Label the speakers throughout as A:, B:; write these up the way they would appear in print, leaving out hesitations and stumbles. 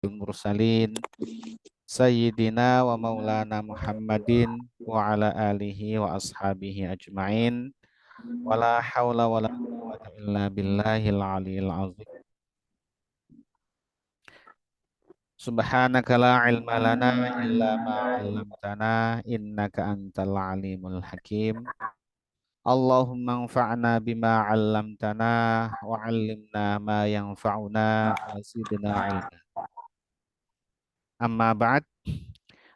A: Mursalin Sayyidina wa maulana Muhammadin wa ala alihi wa ashabihi ajma'in wa la hawla wa la quwwata illa billahil aliyil azim. Subhanaka la ilma lana illa ma 'allamtana innaka antal alimul hakim. Allahumma anfa'na bima 'allamtana wa 'allimna ma yanfa'una wa zidna ilma. Amma ba'd.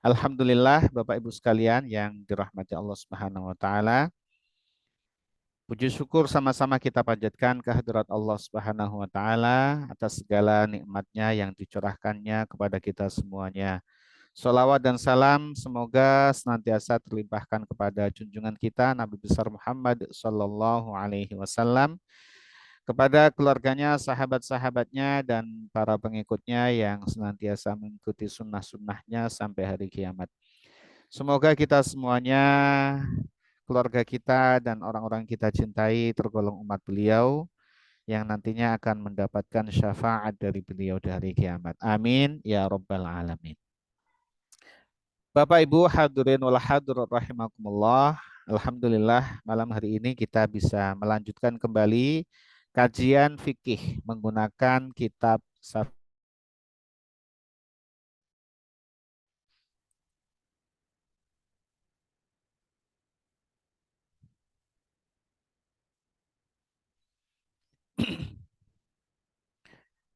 A: Alhamdulillah Bapak Ibu sekalian yang dirahmati Allah Subhanahu wa taala. Puji syukur sama-sama kita panjatkan kehadirat Allah Subhanahu wa taala atas segala nikmatnya yang dicurahkannya kepada kita semuanya. Salawat dan salam semoga senantiasa terlimpahkan kepada junjungan kita Nabi besar Muhammad sallallahu alaihi wasallam, kepada keluarganya, sahabat-sahabatnya, dan para pengikutnya yang senantiasa mengikuti sunnah-sunnahnya sampai hari kiamat. Semoga kita semuanya, keluarga kita, dan orang-orang kita cintai tergolong umat beliau yang nantinya akan mendapatkan syafaat dari beliau di hari kiamat. Amin ya Rabbal Alamin. Bapak Ibu hadirin wal hadirat rahimakumullah. Alhamdulillah malam hari ini kita bisa melanjutkan kembali kajian fikih menggunakan kitab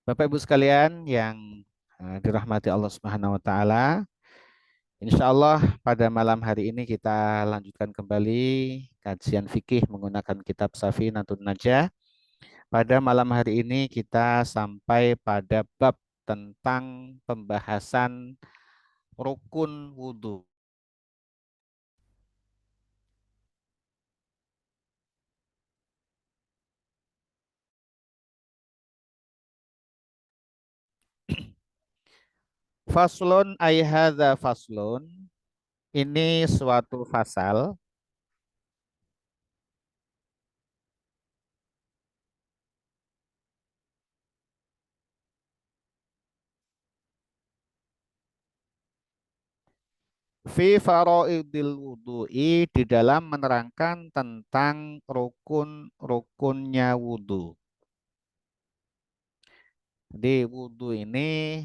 A: Bapak Ibu sekalian yang dirahmati Allah Subhanahu wa taala. Insya Allah pada malam hari ini kita lanjutkan kembali kajian fikih menggunakan kitab Safinatun Najah. Pada malam hari ini kita sampai pada bab tentang pembahasan rukun wudhu. Faslun ay hadza faslun. Ini suatu fasal. Fi faraidil wudu'i, di dalam menerangkan tentang rukun-rukunnya wudhu. Jadi wudhu ini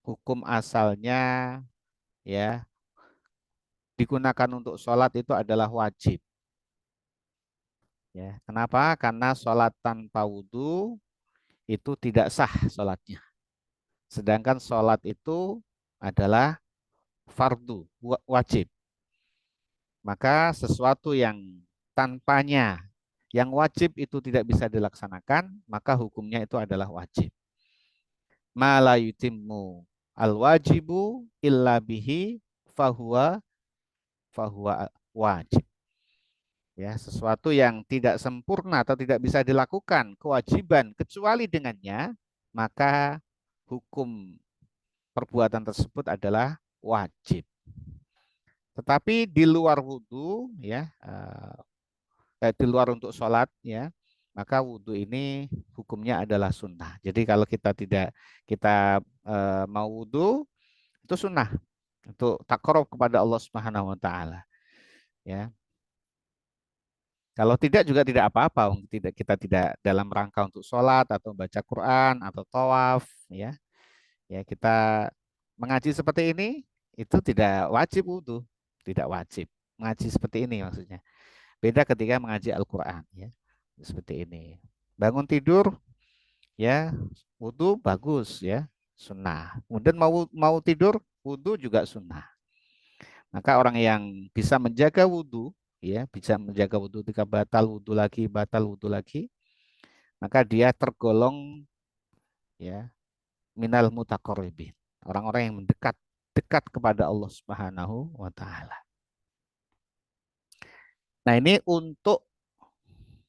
A: hukum asalnya ya digunakan untuk sholat itu adalah wajib. Ya, kenapa? Karena sholat tanpa wudhu itu tidak sah sholatnya. Sedangkan sholat itu adalah fardu, wajib. Maka sesuatu yang tanpanya, yang wajib itu tidak bisa dilaksanakan, maka hukumnya itu adalah wajib. Ma la yutimmu al-wajibu illa bihi fahuwa wajib. Ya, sesuatu yang tidak sempurna atau tidak bisa dilakukan kewajiban kecuali dengannya, maka hukum perbuatan tersebut adalah wajib. Tetapi di luar wudhu, ya, di luar untuk sholat, ya, maka wudhu ini hukumnya adalah sunnah. Jadi kalau kita mau wudhu, itu sunnah untuk takarub kepada Allah Subhanahu Wa Taala. Ya, kalau tidak juga tidak apa-apa, kita tidak dalam rangka untuk sholat atau baca Quran atau tawaf, ya, ya kita mengaji seperti ini itu tidak wajib wudhu, tidak wajib mengaji seperti ini maksudnya. Beda ketika mengaji Al-Quran, ya, seperti ini. Bangun tidur, ya, wudhu bagus, ya, sunnah. Kemudian mau tidur, wudhu juga sunnah. Maka orang yang bisa menjaga wudhu, ya, bisa menjaga wudhu ketika batal wudhu lagi, maka dia tergolong, ya, minal mutaqarribin, orang-orang yang mendekat dekat kepada Allah Subhanahu wa taala. Nah, ini untuk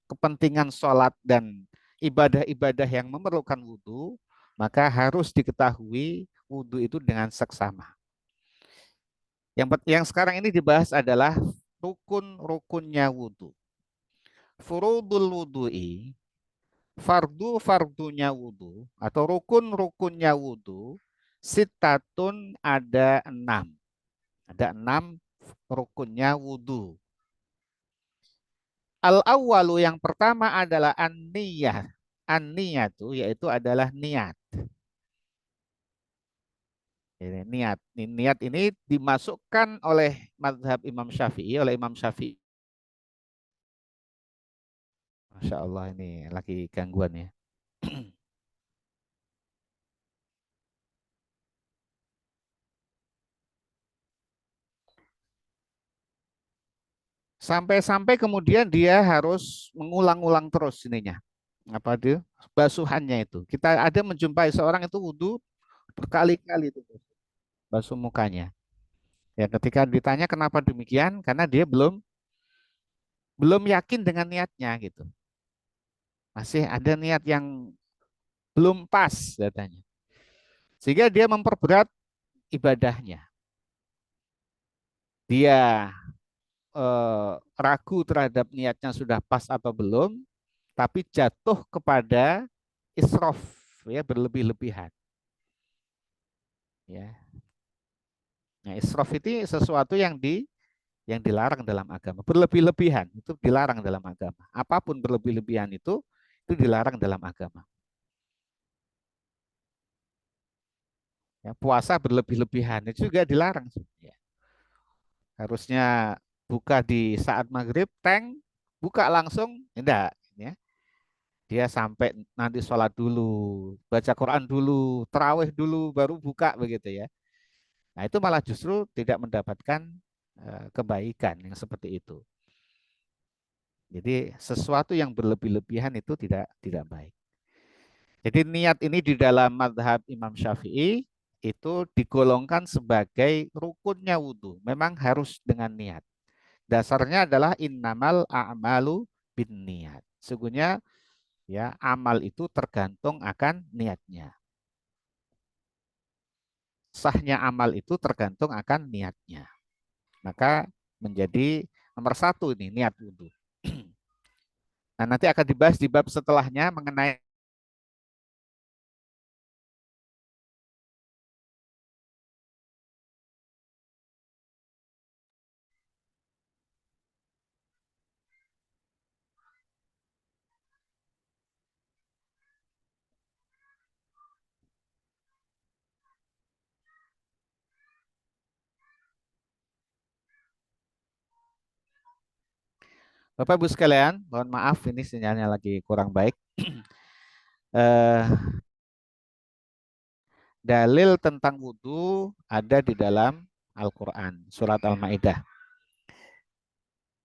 A: kepentingan sholat dan ibadah-ibadah yang memerlukan wudhu, maka harus diketahui wudhu itu dengan seksama. Yang sekarang ini dibahas adalah rukun-rukunnya wudhu. Furudul wudhu'i, fardu-fardunya wudhu atau rukun-rukunnya wudhu, Sitatun ada 6. Ada 6 rukunnya wudhu. Al-awwalu yang pertama adalah an-niyah. An-niyatu yaitu adalah niat. Ini niat. Niat ini dimasukkan oleh mazhab Imam Syafi'i, oleh Imam Syafi'i. Masya Allah ini lagi gangguan ya. Sampai-sampai kemudian dia harus mengulang-ulang terus ininya. Apa dia? Basuhannya itu. Kita ada menjumpai seorang itu wudhu berkali-kali itu basuh mukanya. Ya, ketika ditanya kenapa demikian, karena dia belum belum yakin dengan niatnya gitu. Masih ada niat yang belum pas katanya. Sehingga dia memperberat ibadahnya. Dia ragu terhadap niatnya sudah pas atau belum, tapi jatuh kepada israf, ya, berlebih-lebihan. Ya. Nah, israf itu sesuatu yang dilarang dalam agama. Berlebih-lebihan itu dilarang dalam agama. Apapun berlebih-lebihan itu dilarang dalam agama. Ya, puasa berlebih-lebihan itu juga dilarang. Ya. Harusnya buka di saat maghrib, buka langsung, enggak. Ya. Dia sampai nanti sholat dulu, baca Quran dulu, terawih dulu, baru buka begitu ya. Nah itu malah justru tidak mendapatkan kebaikan yang seperti itu. Jadi sesuatu yang berlebih-lebihan itu tidak baik. Jadi niat ini di dalam mazhab Imam Syafi'i itu digolongkan sebagai rukunnya wudhu. Memang harus dengan niat. Dasarnya adalah innamal a'malu bin niat. Sesungguhnya ya amal itu tergantung akan niatnya. Sahnya amal itu tergantung akan niatnya. Maka menjadi nomor satu ini niat wudhu. Nah nanti akan dibahas di bab setelahnya mengenai Bapak Ibu sekalian, mohon maaf ini sinyalnya lagi kurang baik. Eh, dalil tentang wudhu ada di dalam Al-Quran, surat Al-Ma'idah.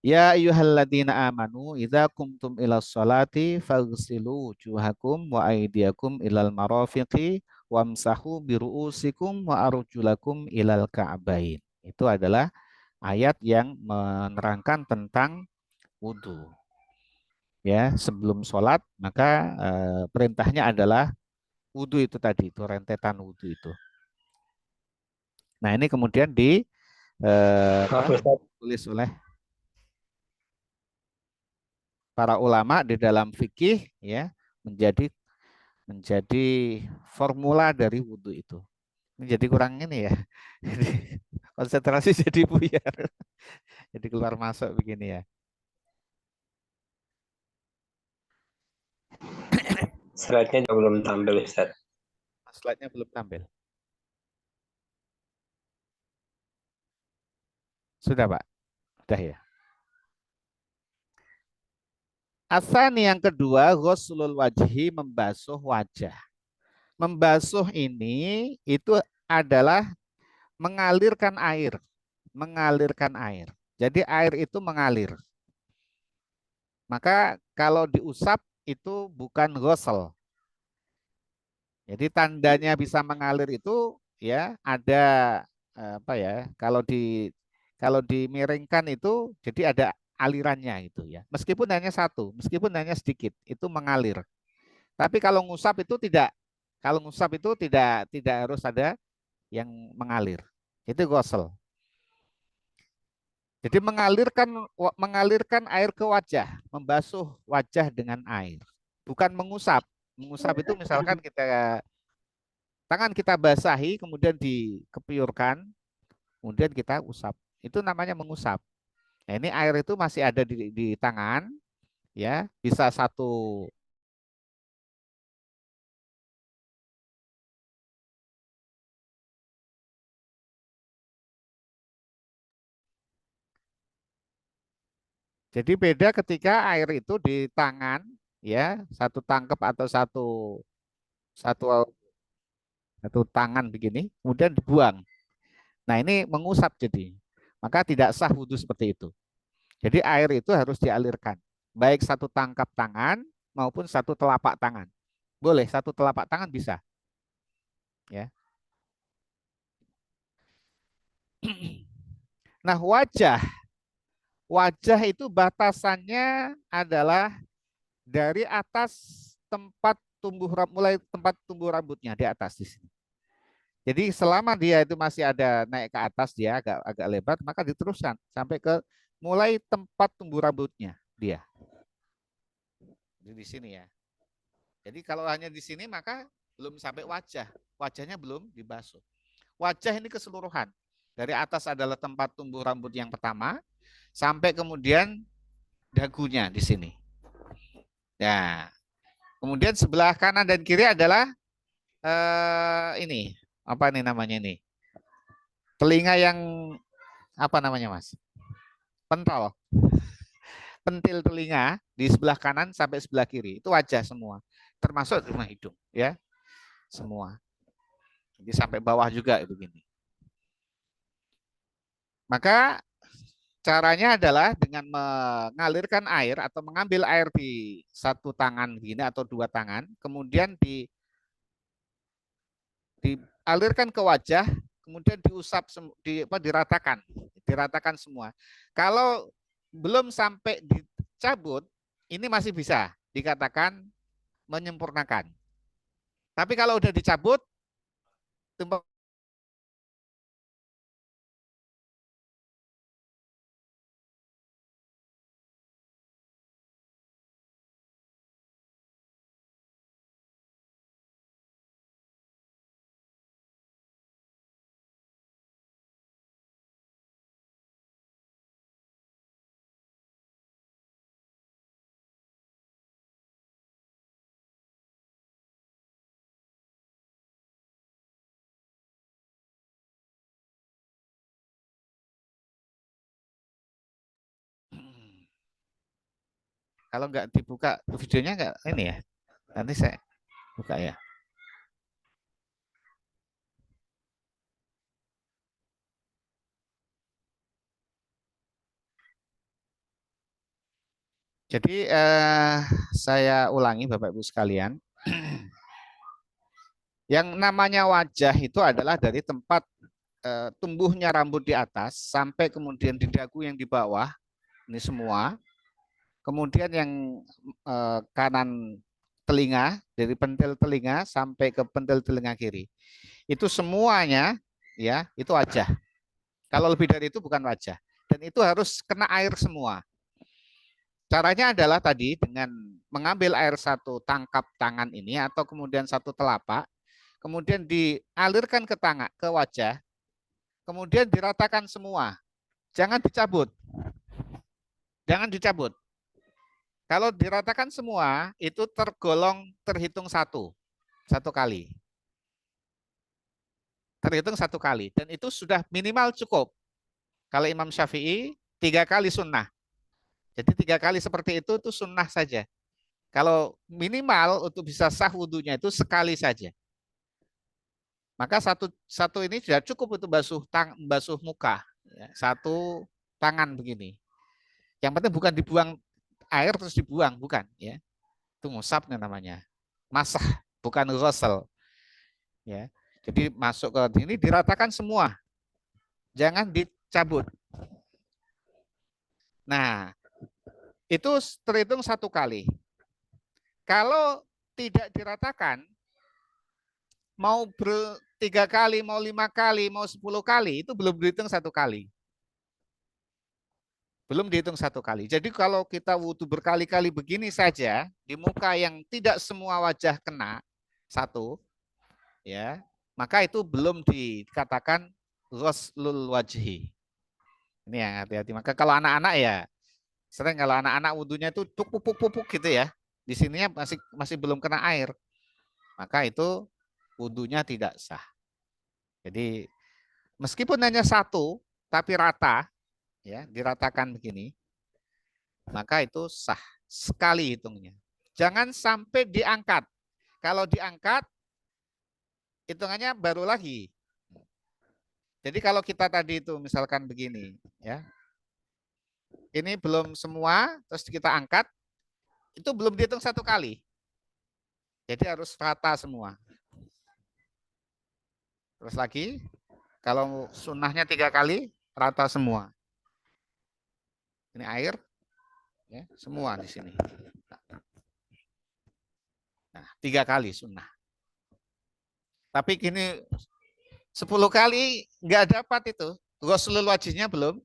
A: Ya ayyuhalladzina amanu idza kumtum ilas salati faghsilu wujuhakum wa aydiyakum ilal marafiqi wamsahu biru'usikum wa arjulakum ilal ka'bain. Itu adalah ayat yang menerangkan tentang wudhu. Ya, sebelum sholat maka perintahnya adalah wudhu itu tadi, itu rentetan wudhu itu. Nah ini kemudian
B: Maaf Ustaz.
A: ditulis oleh para ulama di dalam fikih ya menjadi menjadi formula dari wudhu itu. Ini jadi kurang ini ya. Jadi konsentrasi jadi buyar. Jadi keluar masuk begini ya.
B: Slide-nya juga belum tampil Ustaz.
A: Slide-nya belum tampil. Sudah Pak? Sudah ya. Asani yang kedua, ghuslul wajhi, membasuh wajah. Membasuh ini itu adalah mengalirkan air. Mengalirkan air. Jadi air itu mengalir. Maka kalau diusap itu bukan ghusl. Jadi tandanya bisa mengalir itu ya ada apa ya? Kalau dimiringkan itu jadi ada alirannya gitu ya. Meskipun hanya satu, meskipun hanya sedikit, itu mengalir. Tapi kalau ngusap itu tidak. Kalau ngusap itu tidak harus ada yang mengalir. Itu ghusl. Jadi mengalirkan air ke wajah, membasuh wajah dengan air, bukan mengusap. Mengusap itu misalkan kita tangan kita basahi, kemudian dikepiurkan, kemudian kita usap. Itu namanya mengusap. Nah, ini air itu masih ada di tangan, ya, bisa satu. Jadi beda ketika air itu di tangan, ya, satu tangkep atau satu satu tangan begini, kemudian dibuang. Nah, ini mengusap jadi. Maka tidak sah wudhu seperti itu. Jadi air itu harus dialirkan. Baik satu tangkap tangan maupun satu telapak tangan. Boleh satu telapak tangan bisa. Ya. Nah, wajah itu batasannya adalah dari atas tempat tumbuh mulai tempat tumbuh rambutnya di atas di sini. Jadi selama dia itu masih ada naik ke atas, dia agak agak lebar, maka diteruskan sampai ke mulai tempat tumbuh rambutnya dia. Jadi di sini ya. Jadi kalau hanya di sini maka belum sampai wajah. Wajahnya belum dibasuh. Wajah ini keseluruhan. Dari atas adalah tempat tumbuh rambut yang pertama sampai kemudian dagunya di sini. Ya. Kemudian sebelah kanan dan kiri adalah ini apa nih namanya ini? Telinga yang apa namanya, Mas? Pentol. Pentil telinga di sebelah kanan sampai sebelah kiri. Itu wajah semua. Termasuk rumah hidung, ya. Semua. Jadi sampai bawah juga begini. Maka caranya adalah dengan mengalirkan air atau mengambil air di satu tangan begini atau dua tangan, kemudian dialirkan ke wajah, kemudian diusap, diratakan semua. Kalau belum sampai dicabut, ini masih bisa dikatakan menyempurnakan. Tapi kalau udah dicabut, kalau nggak dibuka videonya nggak ini ya. Nanti saya buka ya. Jadi saya ulangi Bapak Ibu sekalian. Yang namanya wajah itu adalah dari tempat tumbuhnya rambut di atas sampai kemudian di dagu yang di bawah, ini semua. Kemudian yang kanan telinga, dari pentil telinga sampai ke pentil telinga kiri. Itu semuanya ya, itu wajah. Kalau lebih dari itu bukan wajah. Dan itu harus kena air semua. Caranya adalah tadi dengan mengambil air satu tangkap tangan ini atau kemudian satu telapak, kemudian dialirkan ke tangan, ke wajah, kemudian diratakan semua. Jangan dicabut. Jangan dicabut. Kalau diratakan semua, itu terhitung satu kali. Terhitung satu kali. Dan itu sudah minimal cukup. Kalau Imam Syafi'i, 3 kali sunnah. Jadi 3 kali seperti itu sunnah saja. Kalau minimal untuk bisa sah wudhunya itu sekali saja. Maka satu ini sudah cukup untuk basuh muka. Satu tangan begini. Yang penting bukan dibuang air terus dibuang, bukan. Ya, itu ngusap namanya. Masah, bukan ghusl. Ya, jadi masuk ke sini diratakan semua. Jangan dicabut. Nah, itu terhitung satu kali. Kalau tidak diratakan, mau 3 kali, mau 5 kali, mau 10 kali, itu belum dihitung satu kali. Belum dihitung satu kali. Jadi kalau kita wudhu berkali-kali begini saja, di muka yang tidak semua wajah kena, satu, ya, maka itu belum dikatakan ghuslul wajhi. Ini yang hati-hati. Maka kalau anak-anak ya, sering kalau anak-anak wudhunya itu pupuk gitu ya. Di sininya masih belum kena air. Maka itu wudhunya tidak sah. Jadi meskipun hanya satu, tapi rata, ya diratakan begini, maka itu sah sekali hitungnya. Jangan sampai diangkat. Kalau diangkat, hitungannya baru lagi. Jadi kalau kita tadi itu misalkan begini, ya, ini belum semua, terus kita angkat, itu belum dihitung satu kali. Jadi harus rata semua. Terus lagi, kalau sunnahnya 3 kali, rata semua. Ini air, ya, semua di sini. Nah, 3 kali sunnah. Tapi gini 10 kali nggak dapat itu. Ghuslul wajhnya belum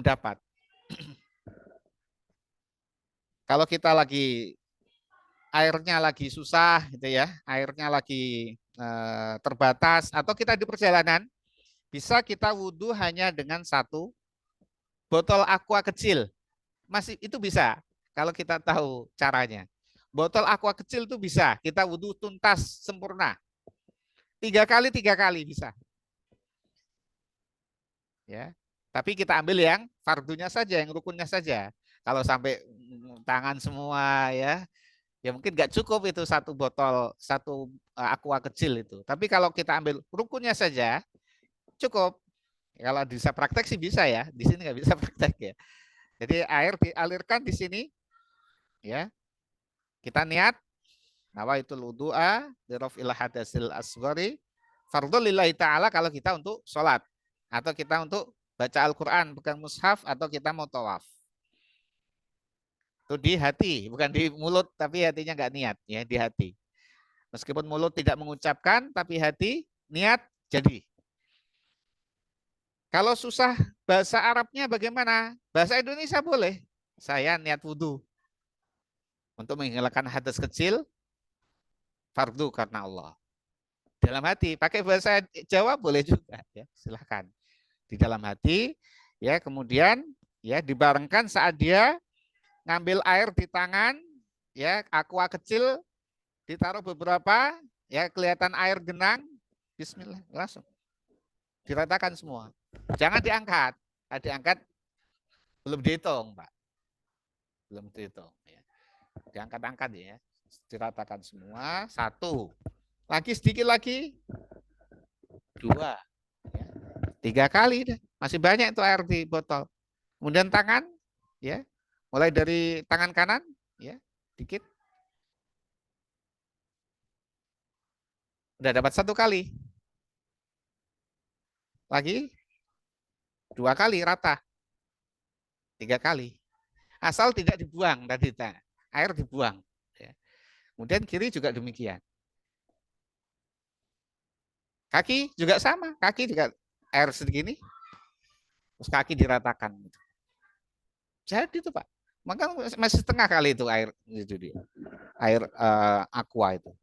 A: dapat. Kalau kita lagi airnya lagi susah gitu ya, airnya lagi terbatas atau kita di perjalanan, bisa kita wudhu hanya dengan 1 botol aqua kecil. Masih itu bisa kalau kita tahu caranya. Botol aqua kecil itu bisa kita wudhu tuntas sempurna. 3 kali bisa. Ya. Tapi kita ambil yang fardunya saja, yang rukunnya saja. Kalau sampai tangan semua ya, ya mungkin nggak cukup itu 1 botol, 1 aqua kecil itu. Tapi kalau kita ambil rukunnya saja, cukup. Kalau bisa praktek sih bisa ya. Di sini nggak bisa praktek ya. Jadi air dialirkan di sini, ya. Kita niat nawaitul wudu'a liraf'il hadasil asghari fardhu lillahi ta'ala kalau kita untuk sholat atau kita untuk baca Al-Quran, pegang mushaf atau kita mau tawaf. Itu di hati, bukan di mulut, tapi hatinya nggak niat, ya di hati. Meskipun mulut tidak mengucapkan, tapi hati niat jadi. Kalau susah bahasa Arabnya bagaimana? Bahasa Indonesia boleh. Saya niat wudhu untuk menghilangkan hadas kecil, fardu karena Allah. Dalam hati, pakai bahasa Jawa boleh juga, ya silahkan. Di dalam hati, ya kemudian ya dibarengkan saat dia ngambil air di tangan, ya aqua kecil ditaruh beberapa, ya kelihatan air genang, Bismillah langsung diratakan semua. Jangan diangkat, diangkat belum dihitung, Pak, belum dihitung. Ya. Diangkat-angkat ya, diratakan semua. 1, lagi sedikit lagi, 2, ya. 3 kali deh. Masih banyak itu air di botol. Kemudian tangan, ya, mulai dari tangan kanan, ya, dikit. Udah dapat 1 kali. Lagi 2 kali rata. 3 kali. Asal tidak dibuang tadi, air dibuang. Ya. Kemudian kiri juga demikian. Kaki juga sama, kaki juga air segini, terus kaki diratakan. Jadi itu Pak, maka masih setengah kali itu air itu dia, air aqua itu.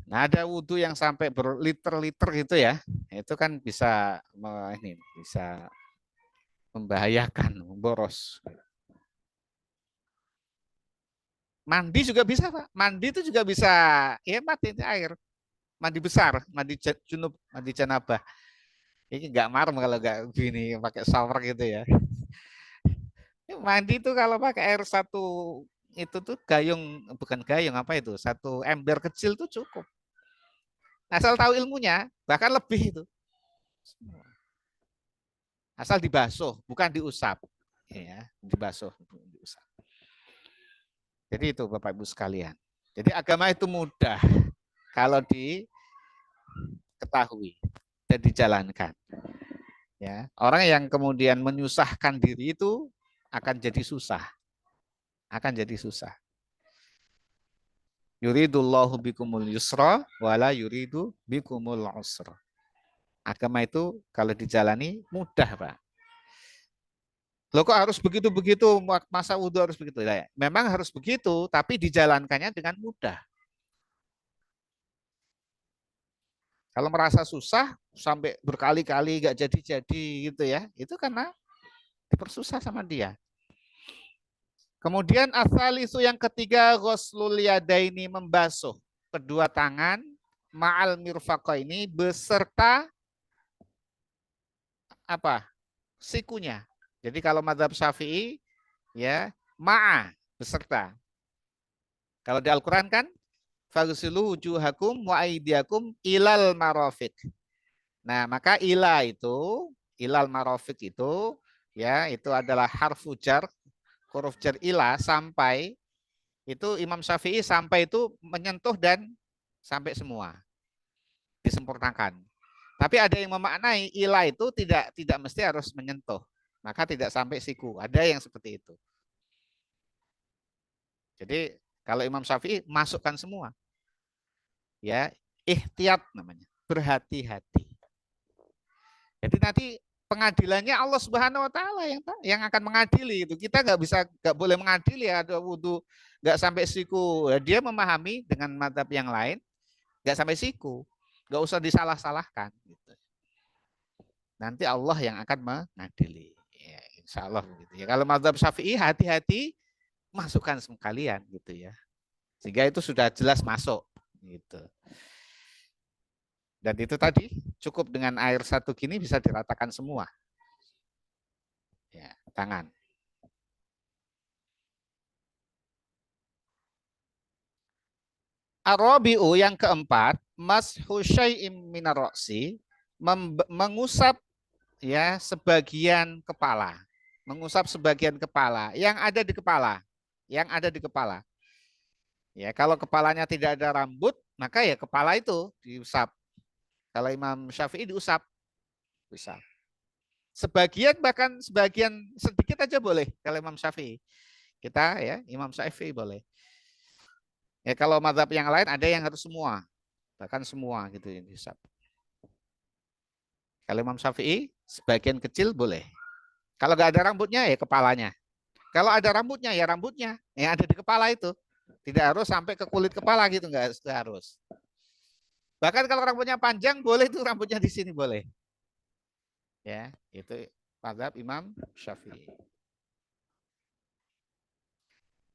A: Nah ada wudhu yang sampai berliter-liter gitu ya, itu kan bisa bisa membahayakan, memboros. Mandi juga bisa Pak, mandi itu juga bisa hemat ini air. Mandi besar, mandi junub, mandi janabah. Ini nggak marem kalau nggak gini pakai shower gitu ya. Mandi itu kalau pakai air 1 itu tuh gayung, bukan gayung apa itu, 1 ember kecil tuh cukup. Asal tahu ilmunya, bahkan lebih itu. Asal dibasuh, bukan diusap. Ya, dibasuh, diusap. Jadi itu Bapak Ibu sekalian. Jadi agama itu mudah kalau diketahui dan dijalankan. Ya, orang yang kemudian menyusahkan diri itu akan jadi susah. Akan jadi susah. Yuridullahu bikumul yusra wala yuridu bikumul usra. Agama itu kalau dijalani mudah, Pak. Loh kok harus begitu-begitu, masa wudhu harus begitu? Ya, memang harus begitu, tapi dijalankannya dengan mudah. Kalau merasa susah sampai berkali-kali nggak jadi-jadi gitu ya, itu karena dipersusah sama dia. Kemudian asalisu yang ketiga, ghuslul yadaini, membasuh kedua tangan ma'al mirfaqaini beserta apa? Sikunya. Jadi kalau mazhab Syafi'i ya ma'a beserta. Kalau di Al-Qur'an kan faghsilu wujuhakum wa aydiyakum ilal marafiq. Nah, maka ilal marafiq itu ya itu adalah harfu jar, huruf jar ila sampai itu Imam Syafi'i sampai itu menyentuh dan sampai semua disempurnakan. Tapi ada yang memaknai ila itu tidak mesti harus menyentuh, maka tidak sampai siku. Ada yang seperti itu. Jadi kalau Imam Syafi'i masukkan semua, ya ihtiyat namanya, berhati-hati. Jadi nanti pengadilannya Allah Subhanahu Wa Taala yang akan mengadili itu. Kita nggak boleh mengadili ya, ada wudhu nggak sampai siku. Dia memahami dengan mazhab yang lain nggak sampai siku, nggak usah disalah-salahkan. Gitu. Nanti Allah yang akan mengadili. Ya, insya Allah begitu ya. Kalau mazhab Syafi'i hati-hati masukkan sekalian gitu ya. Sehingga itu sudah jelas masuk gitu. Dan itu tadi cukup dengan air satu gini bisa diratakan semua. Ya, tangan. Arabi'u yang keempat, mashu syai'im minar ra'si, mengusap ya sebagian kepala. Mengusap sebagian kepala yang ada di kepala, yang ada di kepala. Ya, kalau kepalanya tidak ada rambut, maka ya kepala itu diusap. Kalau Imam Syafi'i diusap. Usap. Sebagian bahkan sebagian sedikit aja boleh kalau Imam Syafi'i. Kita ya, Imam Syafi'i boleh. Ya kalau mazhab yang lain ada yang harus semua. Bahkan semua gitu yang diusap. Kalau Imam Syafi'i sebagian kecil boleh. Kalau nggak ada rambutnya ya kepalanya. Kalau ada rambutnya ya rambutnya yang ada di kepala itu. Tidak harus sampai ke kulit kepala gitu, nggak harus. Bahkan kalau rambutnya panjang boleh itu rambutnya di sini boleh. Ya, itu mazhab Imam Syafi'i.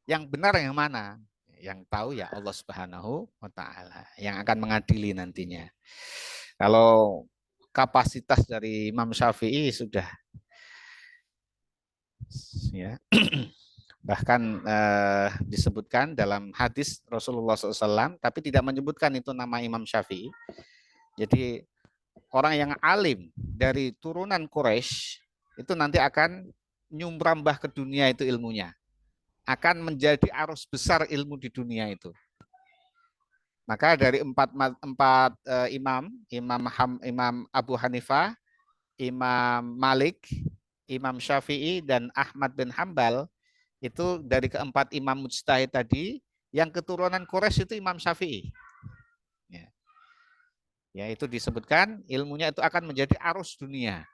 A: Yang benar yang mana? Yang tahu ya Allah Subhanahu wa taala yang akan mengadili nantinya. Kalau kapasitas dari Imam Syafi'i sudah ya bahkan disebutkan dalam hadis Rasulullah SAW, tapi tidak menyebutkan itu nama Imam Syafi'i. Jadi orang yang alim dari turunan Quraisy itu nanti akan nyumrambah ke dunia itu ilmunya, akan menjadi arus besar ilmu di dunia itu. Maka dari empat Imam Abu Hanifah, Imam Malik, Imam Syafi'i, dan Ahmad bin Hambal, itu dari keempat imam mujtahid tadi, yang keturunan Quraisy itu Imam Syafi'i. Ya. Ya, itu disebutkan ilmunya itu akan menjadi arus dunia.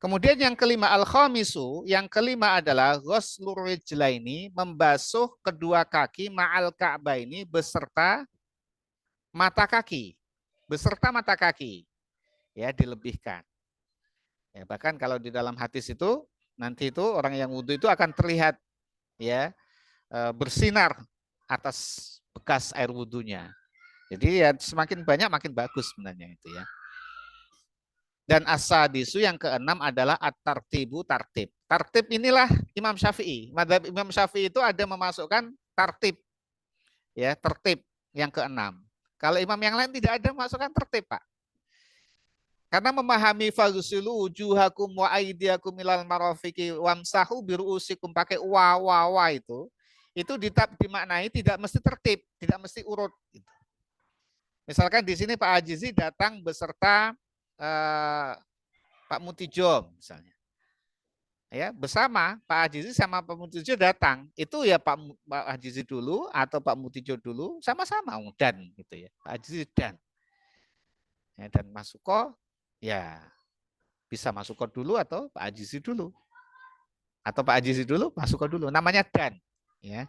A: Kemudian yang kelima al-khamisu, yang kelima adalah ghuslur rijlaini, membasuh kedua kaki ma'al ka'baini beserta mata kaki. Beserta mata kaki. Ya, dilebihkan. Ya, bahkan kalau di dalam hadis itu nanti itu orang yang wudhu itu akan terlihat ya bersinar atas bekas air wudhunya. Jadi ya semakin banyak makin bagus sebenarnya itu ya. Dan as-sadisu yang keenam adalah at-tartibu, tartib. Tartib inilah Imam Syafi'i. Madhab Imam Syafi'i itu ada memasukkan tartib. Ya, tertib yang keenam. Kalau imam yang lain tidak ada memasukkan tertib, Pak. Karena memahami faghsilu wujuhakum wa aydiyakum ilal marafiqi wamsahu biru'usikum pakai wa itu dimaknai tidak mesti tertib, tidak mesti urut gitu. Misalkan di sini Pak Ajizi datang beserta Pak Mutijo misalnya. Ya, bersama Pak Ajizi sama Pak Mutijo datang. Itu ya Pak Ajizi dulu atau Pak Mutijo dulu sama-sama dan gitu ya. Pak Ajizi dan. Ya, dan Mas Suko ya bisa Mas Suko dulu atau Pak Ajizi dulu. Atau Pak Ajizi dulu, Mas Suko dulu. Namanya dan ya.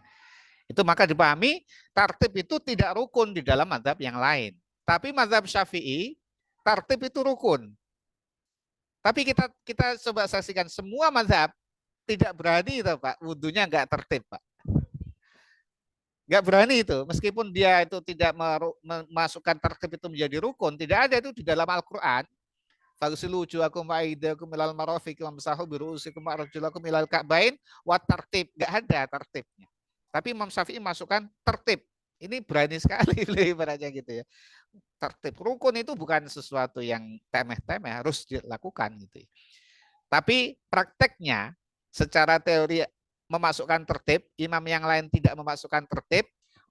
A: Itu maka dipahami tartib itu tidak rukun di dalam mazhab yang lain. Tapi mazhab Syafi'i tartib itu rukun. Tapi kita coba saksikan semua mazhab tidak berani itu Pak, wudunya nggak tertib Pak. Nggak berani itu, meskipun dia itu tidak memasukkan tertib itu menjadi rukun, tidak ada itu di dalam Al-Quran. Fagsilu wujuhakum wa aydiyakum ilal marafiq wamsahu bi ru'usikum wa arjulakum ilal ka'bain wa tartib, enggak ada tertibnya. Tapi Imam Syafi'i masukkan tertib. Ini berani sekali ibaratnya gitu ya. Tertib rukun itu bukan sesuatu yang temeh-temeh, harus dilakukan gitu. Tapi prakteknya secara teori memasukkan tertib, imam yang lain tidak memasukkan tertib,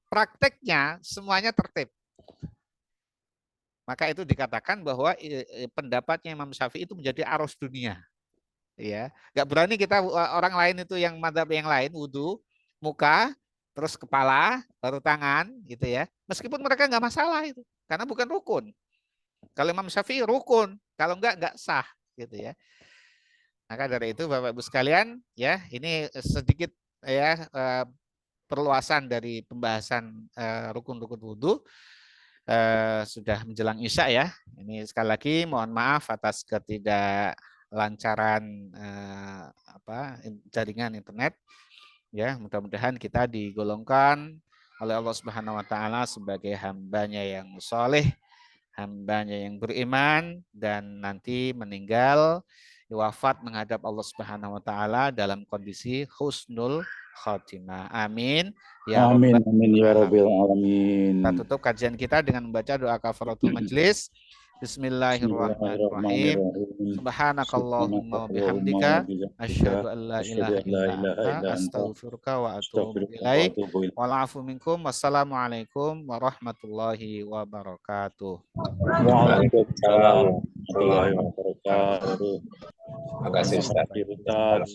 A: prakteknya semuanya tertib. Maka itu dikatakan bahwa pendapatnya Imam Syafi'i itu menjadi arus dunia. Ya, nggak berani kita orang lain itu yang mazhab yang lain wudu, muka, terus kepala, baru tangan, gitu ya. Meskipun mereka nggak masalah itu, karena bukan rukun. Kalau Imam Syafi'i rukun, kalau nggak sah, gitu ya. Maka dari itu Bapak Ibu sekalian, ya ini sedikit ya perluasan dari pembahasan rukun-rukun wudu. Sudah menjelang Isya ya. Ini sekali lagi mohon maaf atas ketidaklancaran jaringan internet. Ya, mudah-mudahan kita digolongkan oleh Allah Subhanahu wa taala sebagai hambanya yang soleh, hambanya yang beriman, dan nanti meninggal wafat menghadap Allah Subhanahu wa taala dalam kondisi husnul khotimah. Amin.
C: Ya amin, amin ya rabbil alamin.
A: Kita tutup kajian kita dengan membaca doa kafaratul majlis. Bismillahirrahmanirrahim. Subhanakallahumma wa bihamdika asyhadu an la ilaha illa anta astaghfiruka wa atubu ilaik. Wa'alafu minkum. Wassalamualaikum warahmatullahi wabarakatuh.
C: Waalaikumsalam warahmatullahi wabarakatuh.
B: Terima kasih Ustaz.